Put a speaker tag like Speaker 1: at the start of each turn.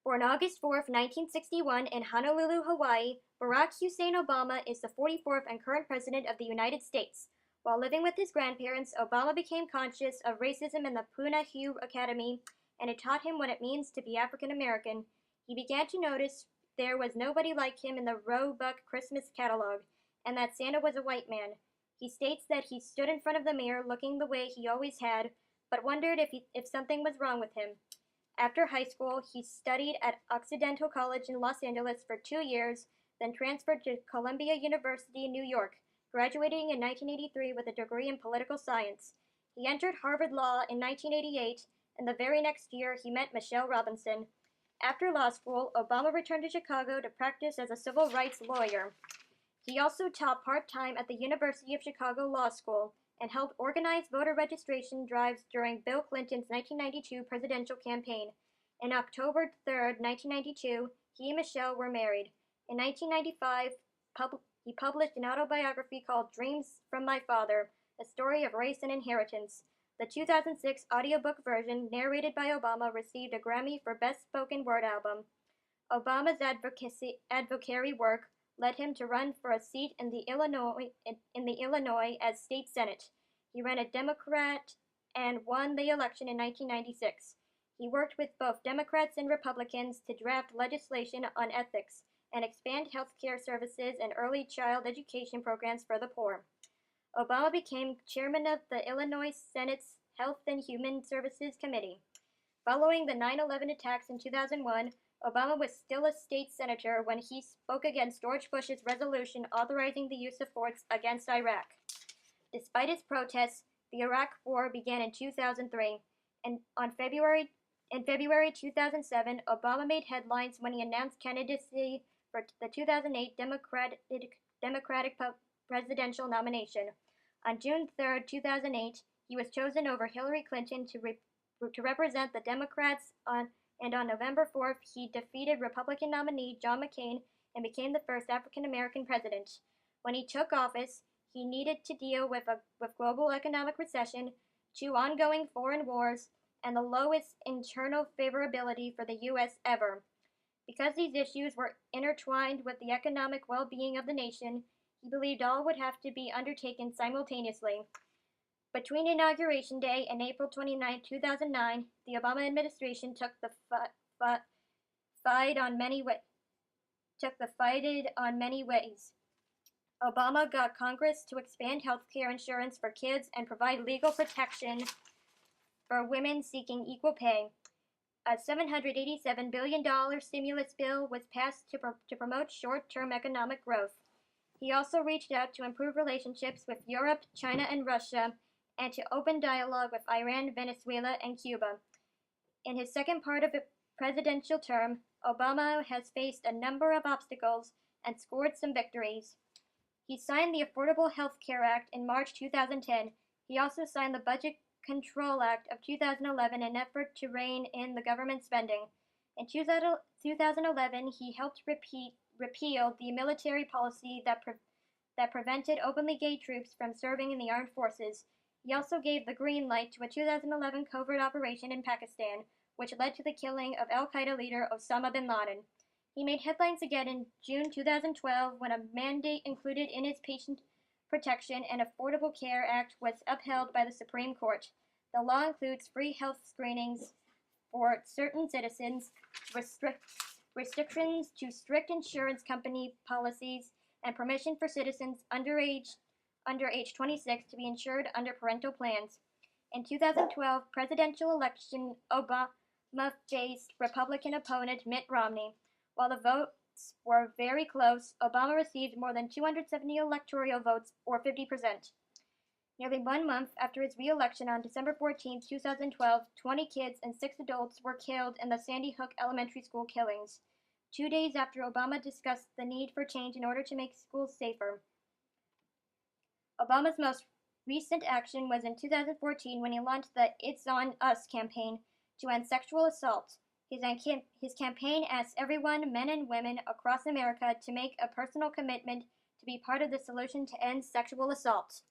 Speaker 1: Born August 4, 1961, in Honolulu, Hawaii, Barack Hussein Obama is the 44th and current President of the United States. While living with his grandparents, Obama became conscious of racism in the Punahou Academy, and it taught him what it means to be African American. He began to notice there was nobody like him in the Roebuck Christmas catalog, and that Santa was a white man. He states that he stood in front of the mirror looking the way he always had, but wondered if something was wrong with him. After high school, he studied at Occidental College in Los Angeles for 2 years, then transferred to Columbia University in New York, graduating in 1983 with a degree in political science. He entered Harvard Law in 1988, and the very next year he met Michelle Robinson. After law school, Obama returned to Chicago to practice as a civil rights lawyer. He also taught part-time at the University of Chicago Law School and helped organize voter registration drives during Bill Clinton's 1992 presidential campaign. On October 3, 1992, he and Michelle were married. In 1995, he published an autobiography called Dreams from My Father, a story of race and inheritance. The 2006 audiobook version, narrated by Obama, received a Grammy for Best Spoken Word Album. Obama's advocacy work led him to run for a seat in the Illinois as state senate. He ran a Democrat and won the election in 1996. He worked with both Democrats and Republicans to draft legislation on ethics and expand health care services and early child education programs for the poor. Obama became chairman of the Illinois Senate's Health and Human Services Committee. Following the 9/11 attacks in 2001, Obama was still a state senator when he spoke against George Bush's resolution authorizing the use of force against Iraq. Despite his protests, the Iraq War began in 2003, and in February 2007, Obama made headlines when he announced candidacy for the 2008 Democratic presidential nomination. On June 3, 2008, he was chosen over Hillary Clinton to represent the Democrats and on November 4th, he defeated Republican nominee John McCain and became the first African American president. When he took office, he needed to deal with global economic recession, 2 ongoing foreign wars, and the lowest internal favorability for the U.S. ever. Because these issues were intertwined with the economic well-being of the nation, he believed all would have to be undertaken simultaneously. Between Inauguration Day and April 29, 2009, the Obama administration took the fight on many ways. Obama got Congress to expand health care insurance for kids and provide legal protection for women seeking equal pay. A $787 billion stimulus bill was passed to promote short-term economic growth. He also reached out to improve relationships with Europe, China, and Russia, and to open dialogue with Iran, Venezuela, and Cuba. In his second part of the presidential term, Obama has faced a number of obstacles and scored some victories. He signed the Affordable Health Care Act in March 2010. He also signed the Budget Control Act of 2011 in an effort to rein in the government spending. In 2011, he helped repeal the military policy that prevented openly gay troops from serving in the armed forces. He also gave the green light to a 2011 covert operation in Pakistan, which led to the killing of al-Qaeda leader Osama bin Laden. He made headlines again in June 2012 when a mandate included in his Patient Protection and Affordable Care Act was upheld by the Supreme Court. The law includes free health screenings for certain citizens, restrictions to strict insurance company policies, and permission for citizens under age 26 to be insured under parental plans. In 2012 presidential election, Obama faced Republican opponent Mitt Romney. While the votes were very close, Obama received more than 270 electoral votes, or 50%. Nearly 1 month after his re-election on December 14, 2012, 20 kids and 6 adults were killed in the Sandy Hook Elementary School killings, 2 days after Obama discussed the need for change in order to make schools safer. Obama's most recent action was in 2014 when he launched the It's On Us campaign to end sexual assault. His campaign asks everyone, men and women across America, to make a personal commitment to be part of the solution to end sexual assault.